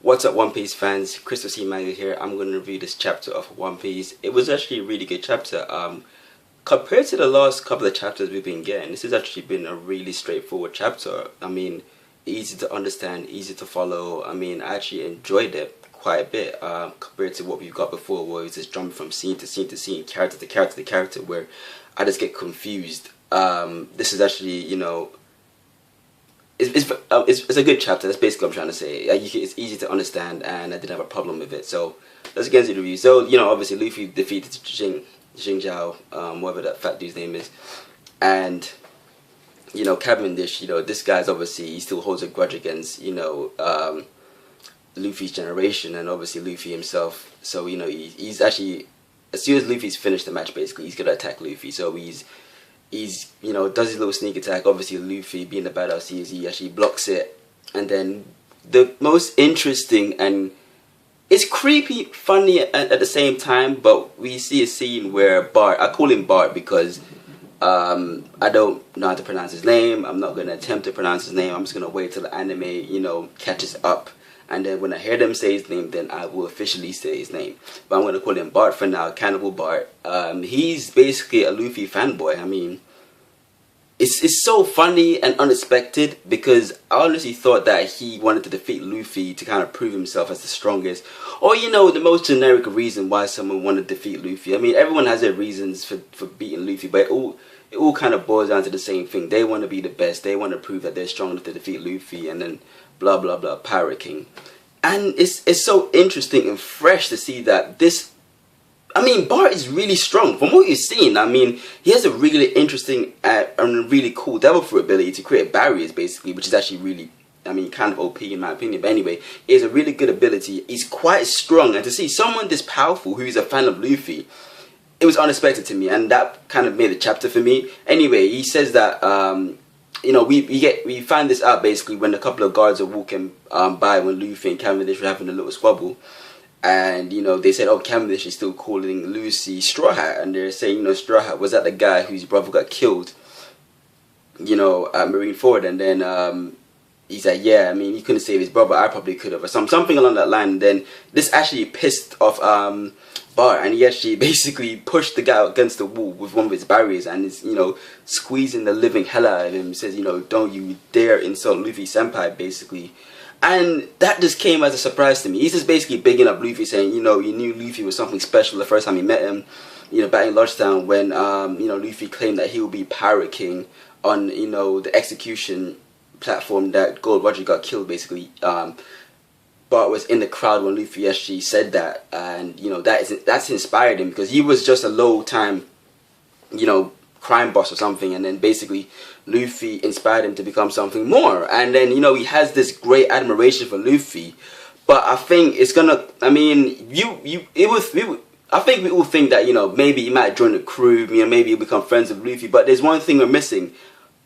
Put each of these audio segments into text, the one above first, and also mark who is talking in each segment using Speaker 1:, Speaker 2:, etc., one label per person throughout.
Speaker 1: What's up, One Piece fans? Crystal CeeManga here. I'm going to review this chapter of One Piece. It was actually a really good chapter. Compared to the last couple of chapters we've been getting, this has actually been a really straightforward chapter. I mean, easy to understand, easy to follow. I mean, I actually enjoyed it quite a bit compared to what we've got before, where it's just jumping from scene to scene to scene, character to character to character, where I just get confused. This is actually, you know, it's a good chapter. That's basically what I'm trying to say. It's easy to understand, and I didn't have a problem with it. So let's get into the review. So, you know, obviously Luffy defeated Xing Zhao, whatever that fat dude's name is, and you know, Cavendish. You know, this guy's obviously, he still holds a grudge against, you know, Luffy's generation, and obviously Luffy himself. So, you know, he's actually, as soon as Luffy's finished the match, basically he's gonna attack Luffy. So he's you know, does his little sneak attack. Obviously Luffy, being the badass he is, he actually blocks it. And then the most interesting, and it's creepy, funny at the same time, but we see a scene where Bart, I call him Bart because I don't know how to pronounce his name. I'm not going to attempt to pronounce his name. I'm just going to wait till the anime, you know, catches up. And then when I hear them say his name, then I will officially say his name. But I'm going to call him Bart for now, Cannibal Bart. He's basically a Luffy fanboy. I mean, it's so funny and unexpected, because I honestly thought that he wanted to defeat Luffy to kind of prove himself as the strongest. Or, you know, the most generic reason why someone wanted to defeat Luffy. I mean, everyone has their reasons for beating Luffy, but it all kind of boils down to the same thing. They want to be the best. They want to prove that they're strong enough to defeat Luffy, and then blah blah blah, Pirate King. And it's so interesting and fresh to see that this, I mean, Bart is really strong. From what you've seen, I mean, he has a really interesting and really cool devil fruit ability to create barriers, basically, which is actually really, I mean, kind of OP in my opinion. But anyway, he has a really good ability. He's quite strong, and to see someone this powerful who is a fan of Luffy, it was unexpected to me, and that kind of made the chapter for me. Anyway, he says that you know, we find this out basically when a couple of guards are walking by when Luffy and Cavendish were having a little squabble. And, you know, they said, oh, Cavendish is still calling Lucy Straw Hat. And they're saying, you know, Straw Hat, was that the guy whose brother got killed, you know, at Marineford? And then he's like, yeah, I mean, he couldn't save his brother. I probably could have. Or something along that line. And then this actually pissed off Bart. And he actually basically pushed the guy against the wall with one of his barriers. And is, you know, squeezing the living hell out of him. He says, you know, don't you dare insult Luffy Senpai, basically. And that just came as a surprise to me. He's just basically bigging up Luffy, saying, you know, you knew Luffy was something special the first time you met him, you know, back in Lodgetown, when, you know, Luffy claimed that he would be Pirate King on, you know, the execution platform that Gold Roger got killed, basically. Bart was in the crowd when Luffy actually said that, and, you know, that's inspired him, because he was just a low-time, you know, crime boss or something, and then basically Luffy inspired him to become something more. And then, you know, he has this great admiration for Luffy, but I think it's gonna, I mean, I think we all think that, you know, maybe he might join the crew, you know, maybe he'll become friends with Luffy, but there's one thing we're missing.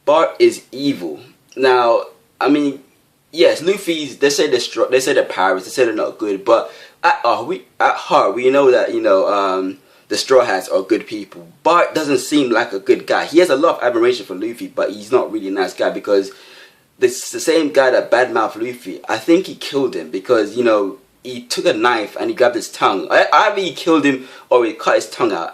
Speaker 1: Bart is evil. Now, I mean, yes, Luffy's, they say they're pirates, they say they're not good, but at heart we know that, you know, the Straw Hats are good people. Bart doesn't seem like a good guy. He has a lot of admiration for Luffy, but he's not really a nice guy, because this the same guy that badmouthed Luffy, I think he killed him, because, you know, he took a knife and he grabbed his tongue. Either he killed him or he cut his tongue out.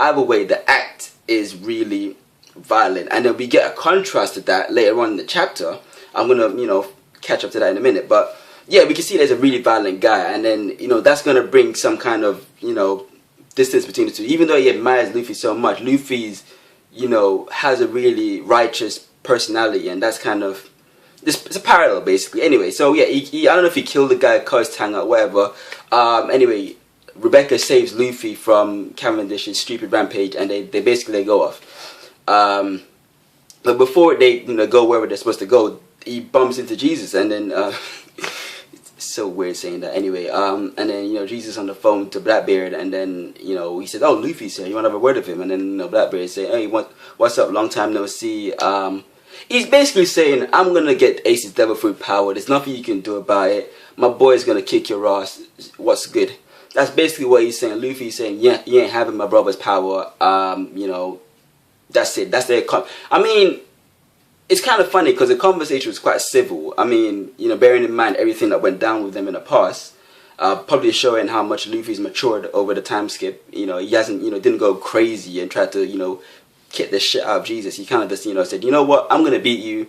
Speaker 1: Either way, the act is really violent. And then we get a contrast to that later on in the chapter. I'm going to, you know, catch up to that in a minute. But yeah, we can see there's a really violent guy. And then, you know, that's going to bring some kind of, you know, distance between the two. Even though he admires Luffy so much, Luffy's, you know, has a really righteous personality, and that's kind of, it's a parallel basically. Anyway, so yeah, I don't know if he killed the guy, cut his tongue out, whatever. Anyway, Rebecca saves Luffy from Cavendish's stupid rampage, and they basically go off. But before they, you know, go wherever they're supposed to go, he bumps into Jesus, and then so weird saying that. Anyway, and then, you know, Jesus on the phone to Blackbeard, and then, you know, he said, oh, Luffy's here, you want to have a word with him? And then, you know, Blackbeard say, hey, what's up, long time no see. He's basically saying, I'm gonna get Ace's devil fruit power, there's nothing you can do about it, my boy's gonna kick your ass, what's good? That's basically what he's saying. Luffy's saying, yeah, you ain't having my brother's power. You know, that's it, that's their I mean, it's kind of funny because the conversation was quite civil. I mean, you know, bearing in mind everything that went down with them in the past, probably showing how much Luffy's matured over the time skip. You know, he hasn't, you know, didn't go crazy and try to, you know, kick the shit out of Jesus. He kind of just, you know, said, you know what, I'm gonna beat you,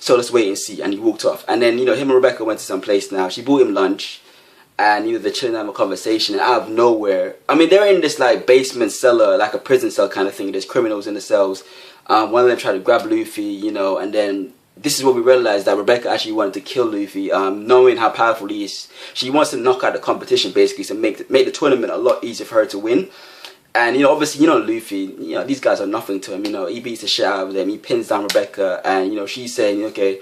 Speaker 1: so let's wait and see. And he walked off. And then, you know, him and Rebecca went to some place now. She bought him lunch, and you know, they're chilling, having a conversation, and out of nowhere, I mean, they're in this like basement cellar, like a prison cell kind of thing. There's criminals in the cells. One of them tried to grab Luffy, you know, and then this is what we realized, that Rebecca actually wanted to kill Luffy, knowing how powerful he is. She wants to knock out the competition, basically, to make the tournament a lot easier for her to win. And, you know, obviously, you know, Luffy, you know, these guys are nothing to him. You know, he beats the shit out of them. He pins down Rebecca, and, you know, she's saying, okay,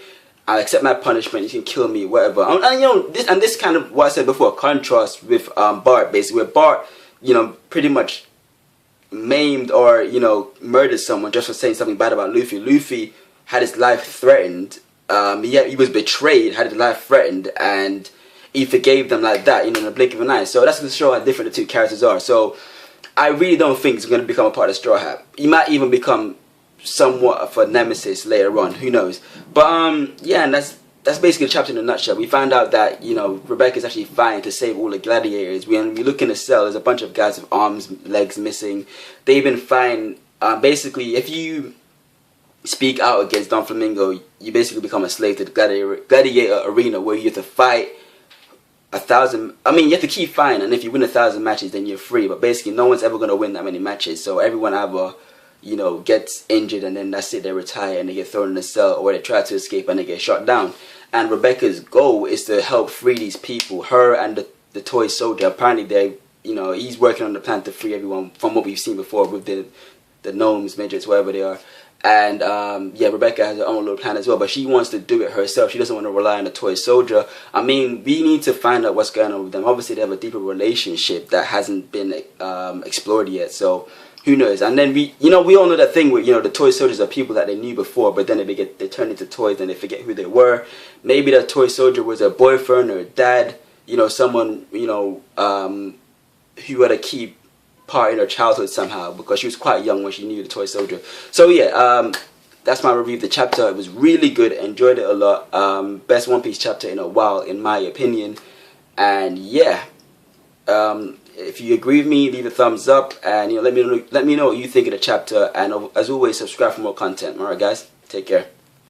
Speaker 1: I accept my punishment. You can kill me, whatever. And you know, this kind of what I said before, contrast with Bart, basically, where Bart, you know, pretty much maimed or, you know, murdered someone just for saying something bad about Luffy. Luffy had his life threatened. He was betrayed, had his life threatened, and he forgave them like that, you know, in a blink of an eye. So that's going to show how different the two characters are. So I really don't think it's going to become a part of Straw Hat. He might even become somewhat of a nemesis later on. Who knows? But yeah, and that's basically the chapter in a nutshell. We found out that, you know, Rebecca's actually fighting to save all the gladiators. When we look in the cell, there's a bunch of guys with arms, legs missing. They've been fighting. Basically, if you speak out against Don Flamingo, you basically become a slave to the gladiator arena, where you have to fight 1,000. I mean, you have to keep fighting, and if you win 1,000 matches, then you're free. But basically, no one's ever going to win that many matches. So everyone either, you know, gets injured, and then that's it, they retire and they get thrown in a cell, or they try to escape and they get shot down. And Rebecca's goal is to help free these people, her and the toy soldier. Apparently, they, you know, he's working on the plan to free everyone, from what we've seen before with the gnomes, midgets, whatever they are. And yeah, Rebecca has her own little plan as well, but she wants to do it herself. She doesn't want to rely on the toy soldier. I mean, we need to find out what's going on with them. Obviously, they have a deeper relationship that hasn't been explored yet, so who knows? And then we all know that thing where, you know, the toy soldiers are people that they knew before, but then they turn into toys and they forget who they were. Maybe that toy soldier was a boyfriend or a dad, you know, someone, you know, who had a key part in her childhood somehow, because she was quite young when she knew the toy soldier. So yeah, that's my review of the chapter. It was really good, enjoyed it a lot. Best One Piece chapter in a while, in my opinion. And yeah, if you agree with me, leave a thumbs up, and, you know, let me know what you think of the chapter. And as always, subscribe for more content. Alright guys, take care.